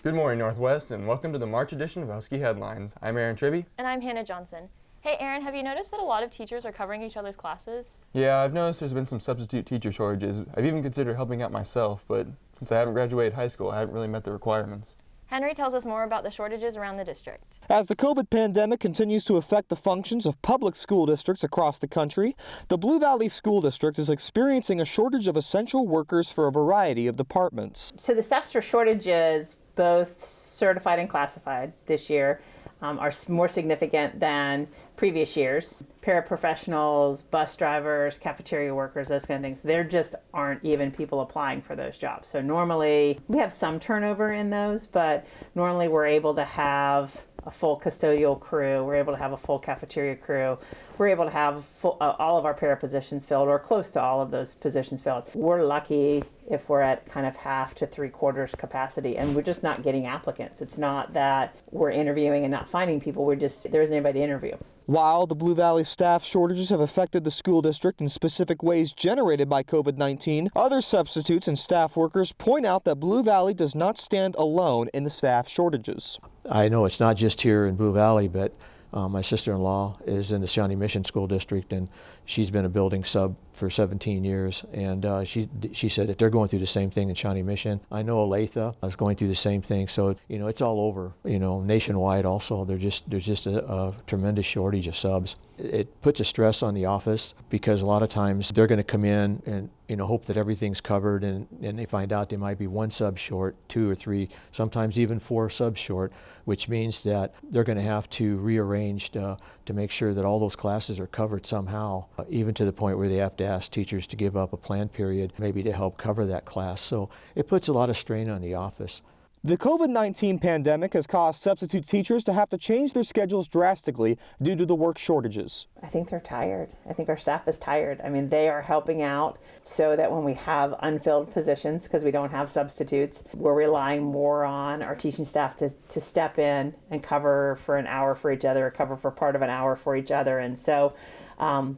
Good morning, Northwest, and welcome to the March edition of Husky Headlines. I'm Aaron Tribby. And I'm Hannah Johnson. Hey Aaron, have you noticed that a lot of teachers are covering each other's classes? Yeah, I've noticed there's been some substitute teacher shortages. I've even considered helping out myself, but since I haven't graduated high school, I haven't really met the requirements. Henry tells us more about the shortages around the district. As the COVID pandemic continues to affect the functions of public school districts across the country, the Blue Valley School District is experiencing a shortage of essential workers for a variety of departments. So the staff shortages, both certified and classified this year, are more significant than previous years. Paraprofessionals, bus drivers, cafeteria workers, those kind of things, there just aren't even people applying for those jobs. So normally we have some turnover in those, but normally we're able to have a full custodial crew, we're able to have a full cafeteria crew, we're able to have all of our para positions filled or close to all of those positions filled. We're lucky if we're at kind of half to 3/4 capacity, and we're just not getting applicants. It's not that we're interviewing and not finding people, there isn't anybody to interview. While the Blue Valley staff shortages have affected the school district in specific ways generated by COVID-19, other substitutes and staff workers point out that Blue Valley does not stand alone in the staff shortages. I know it's not just here in Blue Valley, but my sister-in-law is in the Shawnee Mission School District, and she's been a building sub for 17 years, and she said that they're going through the same thing in Shawnee Mission. I know Olathe is going through the same thing, so it's all over. Nationwide also, there's just a tremendous shortage of subs. It puts a stress on the office because a lot of times they're going to come in and hope that everything's covered, and they find out they might be one sub short, 2 or 3, sometimes even 4 subs short, which means that they're going to have to rearrange to make sure that all those classes are covered somehow, even to the point where they have to ask teachers to give up a planned period maybe to help cover that class. So it puts a lot of strain on the office. The COVID-19 pandemic has caused substitute teachers to have to change their schedules drastically due to the work shortages. I think they're tired. I think our staff is tired. I mean, they are helping out so that when we have unfilled positions, because we don't have substitutes, we're relying more on our teaching staff to step in and cover for an hour for each other, or cover for part of an hour for each other. And so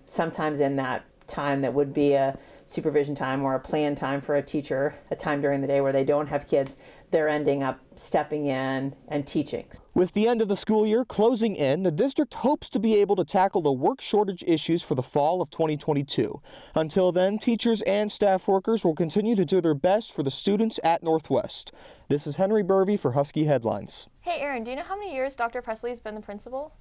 sometimes in that time that would be a supervision time or a planned time for a teacher, a time during the day where they don't have kids, they're ending up stepping in and teaching. With the end of the school year closing in, the district hopes to be able to tackle the work shortage issues for the fall of 2022. Until then, teachers and staff workers will continue to do their best for the students at Northwest. This is Henry Burvey for Husky Headlines. Hey Aaron, do you know how many years Dr. Presley has been the principal?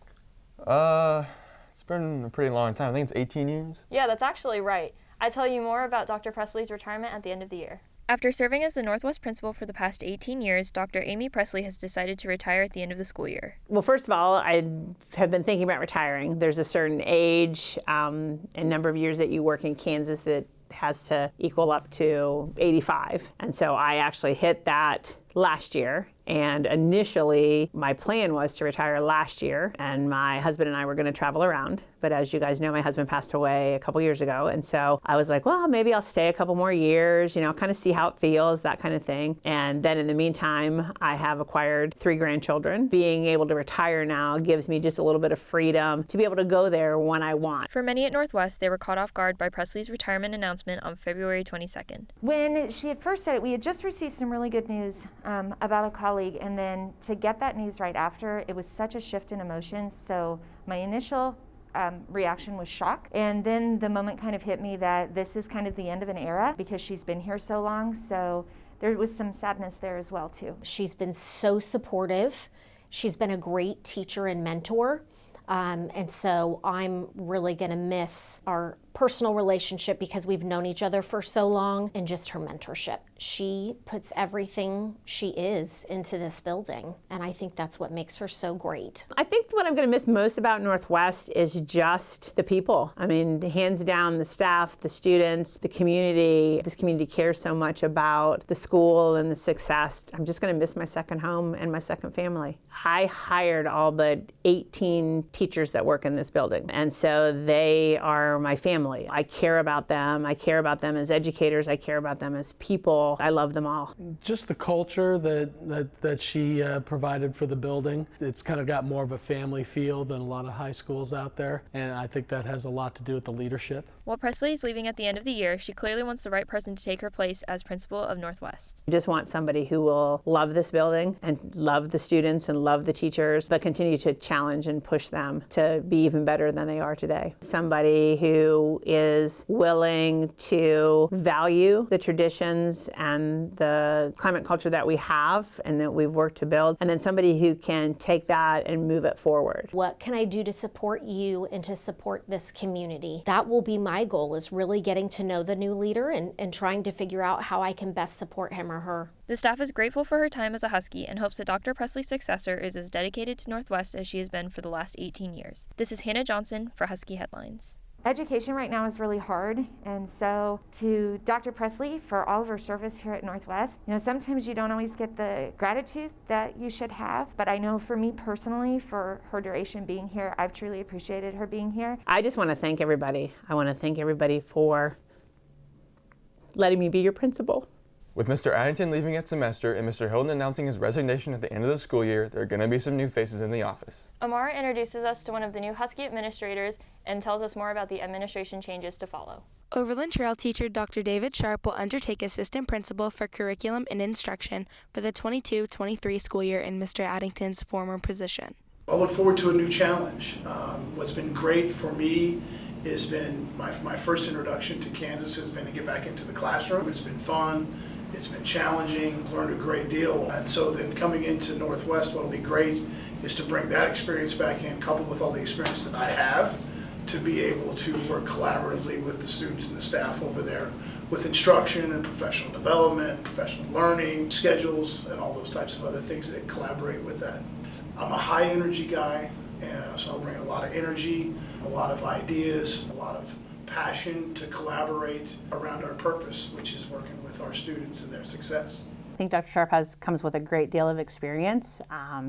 It's been a pretty long time. I think it's 18 years. Yeah, that's actually right. I tell you more about Dr. Presley's retirement at the end of the year. After serving as the Northwest principal for the past 18 years, Dr. Amy Presley has decided to retire at the end of the school year. Well, first of all, I have been thinking about retiring. There's a certain age and number of years that you work in Kansas that has to equal up to 85. And so I actually hit that last year. And initially, my plan was to retire last year, and my husband and I were going to travel around. But as you guys know, my husband passed away a couple years ago. And so I was like, well, maybe I'll stay a couple more years, kind of see how it feels, that kind of thing. And then in the meantime, I have acquired 3 grandchildren. Being able to retire now gives me just a little bit of freedom to be able to go there when I want. For many at Northwest, they were caught off guard by Presley's retirement announcement on February 22nd. When she had first said it, we had just received some really good news about a colleague, and then to get that news right after, it was such a shift in emotions. So my initial reaction was shock, and then the moment kind of hit me that this is kind of the end of an era because she's been here so long. So there was some sadness there as well too. She's been so supportive. She's been a great teacher and mentor. And so I'm really going to miss our personal relationship because we've known each other for so long, and just her mentorship. She puts everything she is into this building, and I think that's what makes her so great. I think what I'm going to miss most about Northwest is just the people. I mean, hands down, the staff, the students, the community. This community cares so much about the school and the success. I'm just going to miss my second home and my second family. I hired all but 18 teachers that work in this building, and so they are my family. I care about them. I care about them as educators. I care about them as people. I love them all. Just the culture that she provided for the building. It's kind of got more of a family feel than a lot of high schools out there, and I think that has a lot to do with the leadership. While Presley is leaving at the end of the year, she clearly wants the right person to take her place as principal of Northwest. We just want somebody who will love this building and love the students and love the teachers, but continue to challenge and push them to be even better than they are today. Somebody who is willing to value the traditions and the climate culture that we have and that we've worked to build, and then somebody who can take that and move it forward. What can I do to support you and to support this community? That will be my goal, is really getting to know the new leader and trying to figure out how I can best support him or her. The staff is grateful for her time as a Husky and hopes that Dr. Presley's successor is as dedicated to Northwest as she has been for the last 18 years. This is Hannah Johnson for Husky Headlines. Education right now is really hard, and so to Dr. Presley for all of her service here at Northwest, sometimes you don't always get the gratitude that you should have, but I know for me personally, for her duration being here, I've truly appreciated her being here. I just want to thank everybody. I want to thank everybody for letting me be your principal. With Mr. Addington leaving at semester and Mr. Hilton announcing his resignation at the end of the school year, there are going to be some new faces in the office. Amara introduces us to one of the new Husky administrators and tells us more about the administration changes to follow. Overland Trail teacher Dr. David Sharp will undertake assistant principal for curriculum and instruction for the 22-23 school year in Mr. Addington's former position. I look forward to a new challenge. What's been great for me has been my first introduction to Kansas has been to get back into the classroom. It's been fun. It's been challenging, learned a great deal. And so then coming into Northwest, what'll be great is to bring that experience back in, coupled with all the experience that I have, to be able to work collaboratively with the students and the staff over there with instruction and professional development, professional learning, schedules, and all those types of other things that collaborate with that. I'm a high energy guy, so I'll bring a lot of energy, a lot of ideas, a lot of passion to collaborate around our purpose, which is working with our students and their success. I think Dr. Sharp comes with a great deal of experience.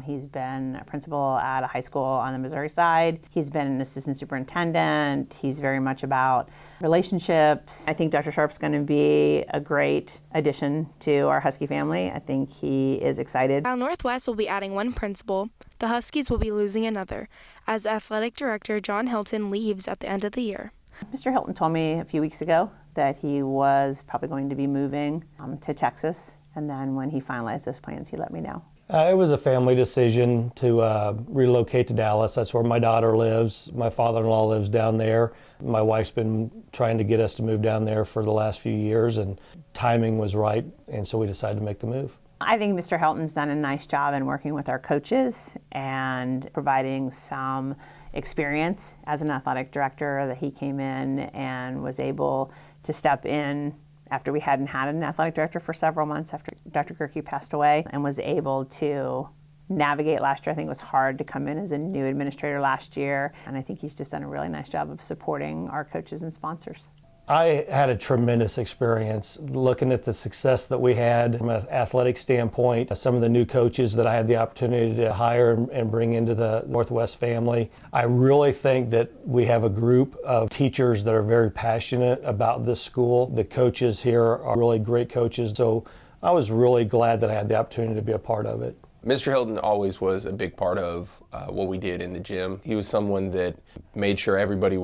He's been a principal at a high school on the Missouri side. He's been an assistant superintendent. He's very much about relationships. I think Dr. Sharp's going to be a great addition to our Husky family. I think he is excited. While Northwest will be adding one principal, the Huskies will be losing another, as athletic director John Hilton leaves at the end of the year. Mr. Hilton told me a few weeks ago that he was probably going to be moving to Texas, and then when he finalized those plans, he let me know. It was a family decision to relocate to Dallas. That's where my daughter lives. My father-in-law lives down there. My wife's been trying to get us to move down there for the last few years, and timing was right, and so we decided to make the move. I think Mr. Hilton's done a nice job in working with our coaches and providing some experience as an athletic director, that he came in and was able to step in after we hadn't had an athletic director for several months after Dr. Gerke passed away, and was able to navigate last year. I think it was hard to come in as a new administrator last year, and I think he's just done a really nice job of supporting our coaches and sponsors. I had a tremendous experience looking at the success that we had from an athletic standpoint, some of the new coaches that I had the opportunity to hire and bring into the Northwest family. I really think that we have a group of teachers that are very passionate about this school. The coaches here are really great coaches, so I was really glad that I had the opportunity to be a part of it. Mr. Hilton always was a big part of what we did in the gym. He was someone that made sure everybody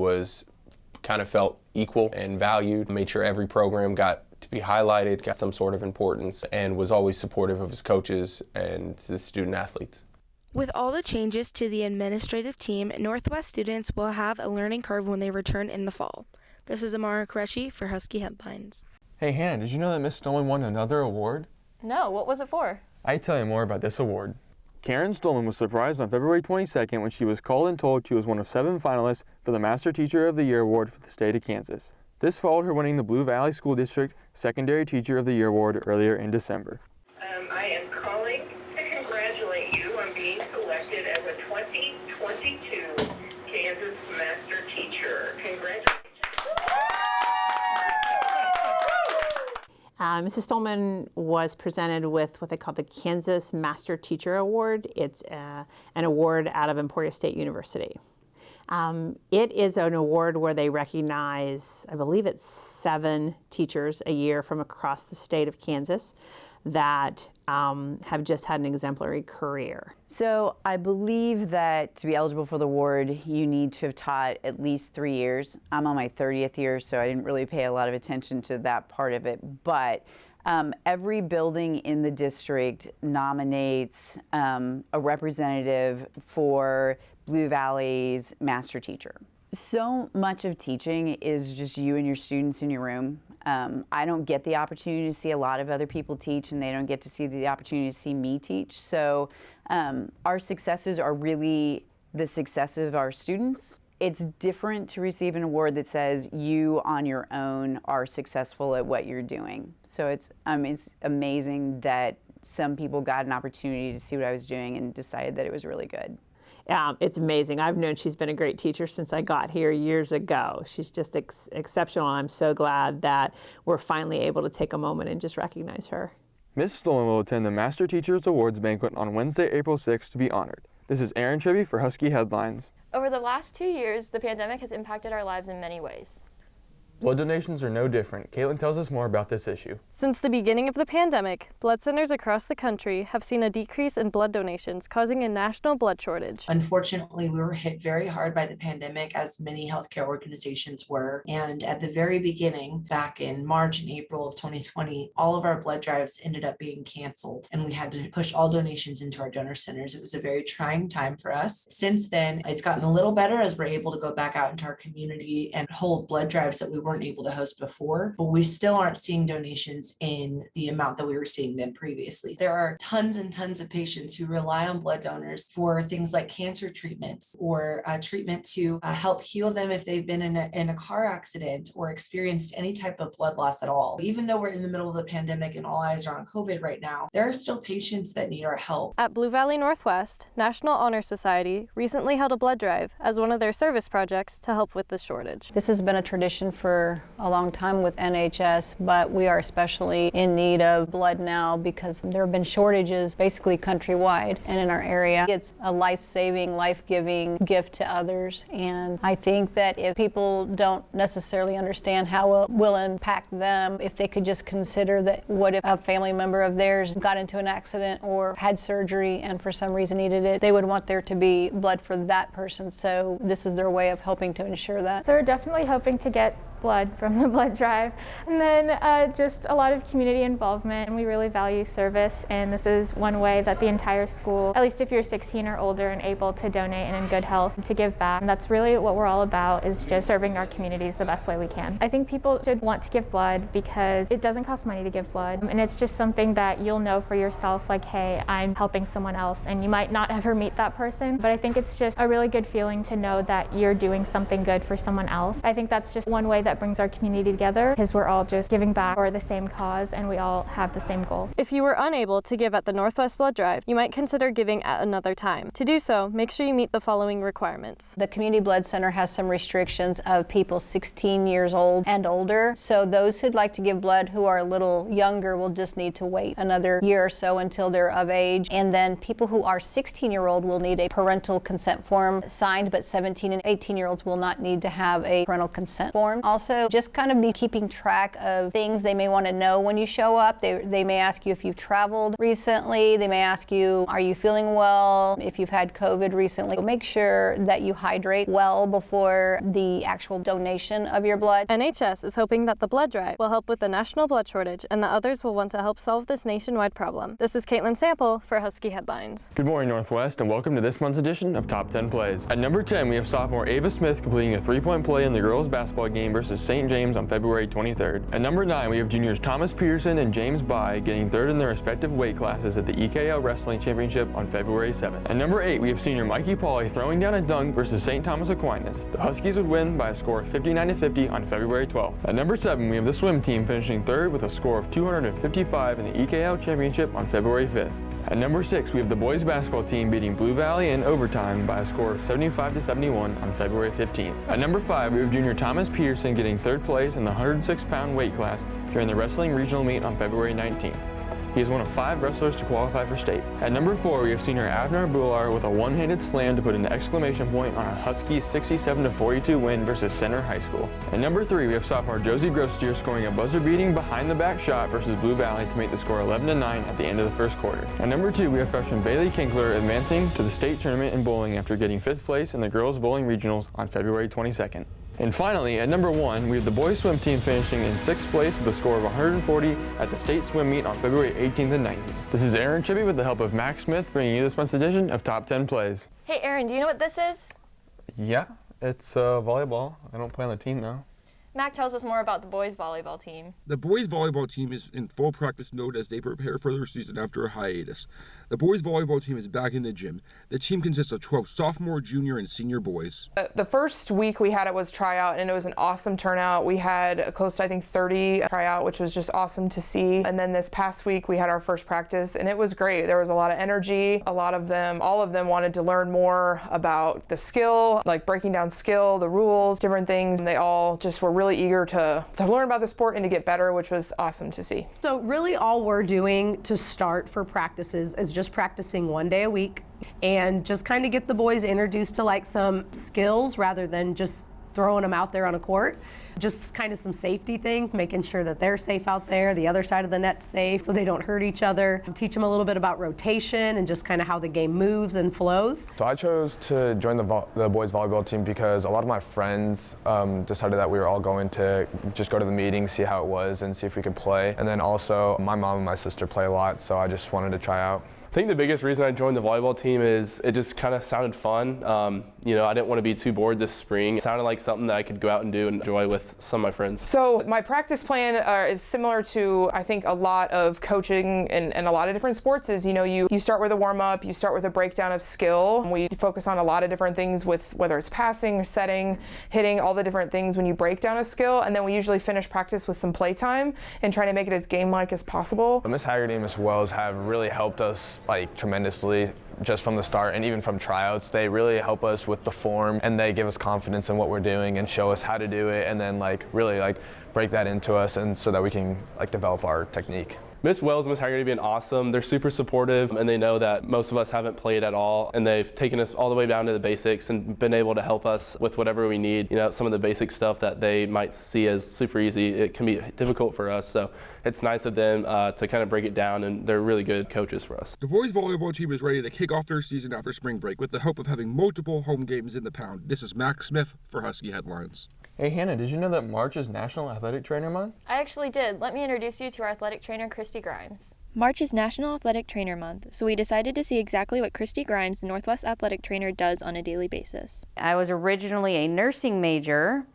kind of felt equal and valued, made sure every program got to be highlighted, got some sort of importance, and was always supportive of his coaches and the student athletes. With all the changes to the administrative team, Northwest students will have a learning curve when they return in the fall. This is Amara Qureshi for Husky Headlines. Hey Hannah, did you know that Miss Stolman won another award? No, what was it for? I tell you more about this award. Karen Stolman was surprised on February 22nd when she was called and told she was one of 7 finalists for the Master Teacher of the Year Award for the state of Kansas. This followed her winning the Blue Valley School District Secondary Teacher of the Year Award earlier in December. I am calling to congratulate you on being selected as a 2022 Kansas Master Teacher. Congratulations. Mrs. Stolman was presented with what they call the Kansas Master Teacher Award. It's an award out of Emporia State University. It is an award where they recognize, I believe it's 7 teachers a year from across the state of Kansas that have just had an exemplary career. So I believe that to be eligible for the award, you need to have taught at least 3 years. I'm on my 30th year, so I didn't really pay a lot of attention to that part of it. But every building in the district nominates a representative for Blue Valley's master teacher. So much of teaching is just you and your students in your room. I don't get the opportunity to see a lot of other people teach, and they don't get to see the opportunity to see me teach. So our successes are really the successes of our students. It's different to receive an award that says you on your own are successful at what you're doing. So it's amazing that some people got an opportunity to see what I was doing and decided that it was really good. It's amazing. I've known she's been a great teacher since I got here years ago. She's just exceptional. I'm so glad that we're finally able to take a moment and just recognize her. Ms. Stolman will attend the Master Teachers Awards banquet on Wednesday, April 6th to be honored. This is Aaron Tribby for Husky Headlines. Over the last 2 years, the pandemic has impacted our lives in many ways. Blood donations are no different. Caitlin tells us more about this issue. Since the beginning of the pandemic, blood centers across the country have seen a decrease in blood donations, causing a national blood shortage. Unfortunately, we were hit very hard by the pandemic, as many healthcare organizations were. And at the very beginning, back in March and April of 2020, all of our blood drives ended up being canceled, and we had to push all donations into our donor centers. It was a very trying time for us. Since then, it's gotten a little better as we're able to go back out into our community and hold blood drives that we weren't able to host before, but we still aren't seeing donations in the amount that we were seeing them previously. There are tons and tons of patients who rely on blood donors for things like cancer treatments or treatment to help heal them if they've been in a car accident or experienced any type of blood loss at all. Even though we're in the middle of the pandemic and all eyes are on COVID right now, there are still patients that need our help. At Blue Valley Northwest, National Honor Society recently held a blood drive as one of their service projects to help with the shortage. This has been a tradition for a long time with NHS, but we are especially in need of blood now because there have been shortages basically countrywide and in our area. It's a life-saving, life-giving gift to others, and I think that if people don't necessarily understand how it will impact them, if they could just consider that what if a family member of theirs got into an accident or had surgery and for some reason needed it, they would want there to be blood for that person. So this is their way of helping to ensure that. So we're definitely hoping to get blood from the blood drive, and then just a lot of community involvement, and we really value service, and this is one way that the entire school, at least if you're 16 or older and able to donate and in good health, to give back. And that's really what we're all about, is just serving our communities the best way we can. I think people should want to give blood because it doesn't cost money to give blood, and it's just something that you'll know for yourself, like, hey, I'm helping someone else, and you might not ever meet that person, but I think it's just a really good feeling to know that you're doing something good for someone else. I think that's just one way that brings our community together, because we're all just giving back for the same cause and we all have the same goal. If you were unable to give at the Northwest Blood Drive, you might consider giving at another time. To do so, make sure you meet the following requirements. The Community Blood Center has some restrictions of people 16 years old and older, so those who'd like to give blood who are a little younger will just need to wait another year or so until they're of age, and then people who are 16-year-old will need a parental consent form signed, but 17 and 18-year-olds will not need to have a parental consent form. Also, just kind of be keeping track of things they may want to know when you show up. They may ask you if you've traveled recently. They may ask you, are you feeling well? If you've had COVID recently. Make sure that you hydrate well before the actual donation of your blood. NHS is hoping that the blood drive will help with the national blood shortage and that others will want to help solve this nationwide problem. This is Caitlin Sample for Husky Headlines. Good morning, Northwest, and welcome to this month's edition of Top 10 Plays. At number 10, we have sophomore Ava Smith completing a three-point play in the girls' basketball game versus St. James on February 23rd. At number 9, we have juniors Thomas Peterson and James By getting third in their respective weight classes at the EKL Wrestling Championship on February 7th. At number 8, we have senior Mikey Pauly throwing down a dunk versus St. Thomas Aquinas. The Huskies would win by a score of 59-50 on February 12th. At number 7, we have the swim team finishing third with a score of 255 in the EKL Championship on February 5th. At number 6, we have the boys basketball team beating Blue Valley in overtime by a score of 75-71 on February 15th. At number 5, we have junior Thomas Peterson getting third place in the 106-pound weight class during the wrestling regional meet on February 19th. He is one of 5 wrestlers to qualify for state. At number 4, we have senior Avner Bular with a one-handed slam to put an exclamation point on a Husky 67-42 win versus Center High School. At number 3, we have sophomore Josie Grostier scoring a buzzer-beating behind-the-back shot versus Blue Valley to make the score 11-9 at the end of the first quarter. At number 2, we have freshman Bailey Kinkler advancing to the state tournament in bowling after getting 5th place in the girls bowling regionals on February 22nd. And finally, at number 1, we have the boys swim team finishing in 6th place with a score of 140 at the state swim meet on February 18th and 19th. This is Aaron Chippy with the help of Max Smith bringing you this month's edition of Top 10 Plays. Hey Aaron, do you know what this is? Yeah, it's volleyball. I don't play on the team though. Mac tells us more about the boys volleyball team. The boys volleyball team is in full practice mode as they prepare for their season after a hiatus. The boys volleyball team is back in the gym. The team consists of 12 sophomore, junior, and senior boys. The first week we had it was tryout, and it was an awesome turnout. We had close to, I think, 30 tryout, which was just awesome to see. And then this past week we had our first practice, and it was great. There was a lot of energy. All of them wanted to learn more about the skill, like breaking down skill, the rules, different things. And they all just were really eager to learn about the sport and to get better, which was awesome to see. So really all we're doing to start for practices is just practicing 1 day a week and just kind of get the boys introduced to like some skills rather than just throwing them out there on a court. Just kind of some safety things, making sure that they're safe out there, the other side of the net's safe so they don't hurt each other. Teach them a little bit about rotation and just kind of how the game moves and flows. So I chose to join the boys volleyball team because a lot of my friends decided that we were all going to just go to the meeting, see how it was, and see if we could play. And then also my mom and my sister play a lot, so I just wanted to try out. I think the biggest reason I joined the volleyball team is it just kind of sounded fun. I didn't want to be too bored this spring. It sounded like something that I could go out and do and enjoy with some of my friends. So my practice plan is similar to, I think, a lot of coaching and a lot of different sports is, you start with a warm-up, you start with a breakdown of skill. We focus on a lot of different things with whether it's passing, setting, hitting, all the different things when you break down a skill. And then we usually finish practice with some playtime and try to make it as game-like as possible. Miss Haggerty and Miss Wells have really helped us tremendously just from the start, and even from tryouts. They really help us with the form, and they give us confidence in what we're doing and show us how to do it, and then really break that into us, and so that we can develop our technique. Miss Wells and Miss Haggerty have been awesome. They're super supportive, and they know that most of us haven't played at all, and they've taken us all the way down to the basics and been able to help us with whatever we need. Some of the basic stuff that they might see as super easy, it can be difficult for us. So it's nice of them to kind of break it down, and they're really good coaches for us. The boys volleyball team is ready to kick off their season after spring break with the hope of having multiple home games in the pound. This is Max Smith for Husky Headlines. Hey Hannah, did you know that March is National Athletic Trainer Month? I actually did. Let me introduce you to our athletic trainer, Christy Grimes. March is National Athletic Trainer Month, so we decided to see exactly what Christy Grimes, the Northwest Athletic Trainer, does on a daily basis. I was originally a nursing major,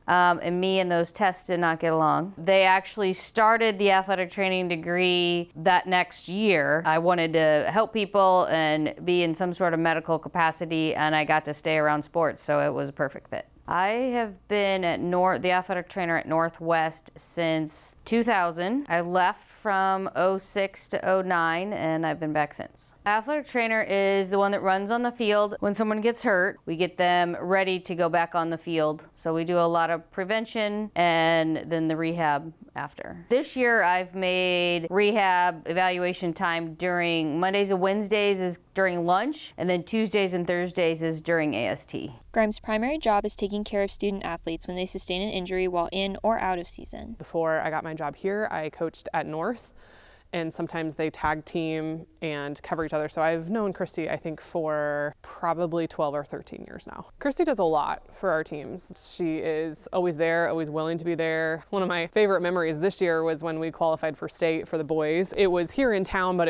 and me and those tests did not get along. They actually started the athletic training degree that next year. I wanted to help people and be in some sort of medical capacity, and I got to stay around sports, so it was a perfect fit. I have been at the athletic trainer at Northwest since 2000. I left from 06 to 09, and I've been back since. Athletic trainer is the one that runs on the field. When someone gets hurt, we get them ready to go back on the field. So we do a lot of prevention and then the rehab after. This year I've made rehab evaluation time during Mondays and Wednesdays is during lunch, and then Tuesdays and Thursdays is during AST. Grimes' primary job is taking care of student athletes when they sustain an injury while in or out of season. Before I got my job here, I coached at North, and sometimes they tag team and cover each other. So I've known Christy, I think, for probably 12 or 13 years now. Christy does a lot for our teams. She is always there, always willing to be there. One of my favorite memories this year was when we qualified for state for the boys. It was here in town, but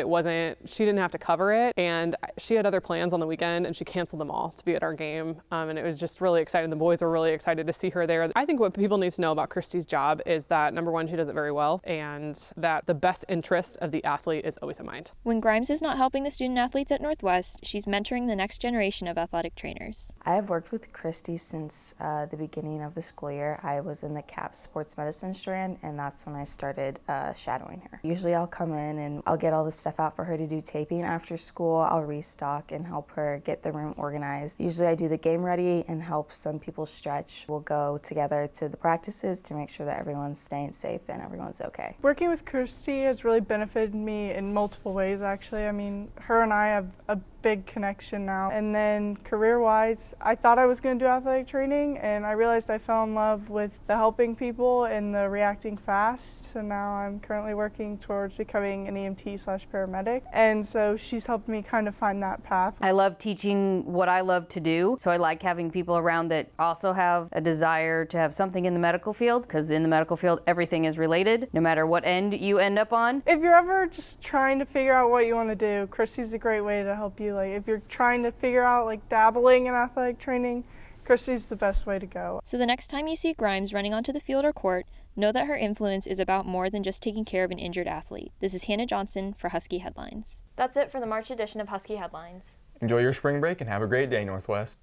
she didn't have to cover it, and she had other plans on the weekend, and she canceled them all to be at our game, and it was just really exciting. The boys were really excited to see her there. I think what people need to know about Christy's job is that, number one, she does it very well, and that the best interest of the athlete is always in mind. When Grimes is not helping the student athletes at Northwest, she's mentoring the next generation of athletic trainers. I have worked with Christy since the beginning of the school year. I was in the CAP sports medicine strand, and that's when I started shadowing her. Usually I'll come in and I'll get all the stuff out for her to do taping after school. I'll restock and help her get the room organized. Usually I do the game ready and help some people stretch. We'll go together to the practices to make sure that everyone's staying safe and everyone's okay. Working with Christy has really been benefited me in multiple ways, actually. I mean, her and I have a big connection now. And then career-wise, I thought I was going to do athletic training, and I realized I fell in love with the helping people and the reacting fast. So now I'm currently working towards becoming an EMT/paramedic. And so she's helped me kind of find that path. I love teaching what I love to do, so I like having people around that also have a desire to have something in the medical field, because in the medical field, everything is related, no matter what end you end up on. If you're ever just trying to figure out what you want to do, Christy's a great way to help you. Like, if you're trying to figure out, like, dabbling in athletic training, Christy's the best way to go. So the next time you see Grimes running onto the field or court, know that her influence is about more than just taking care of an injured athlete. This is Hannah Johnson for Husky Headlines. That's it for the March edition of Husky Headlines. Enjoy your spring break and have a great day, Northwest.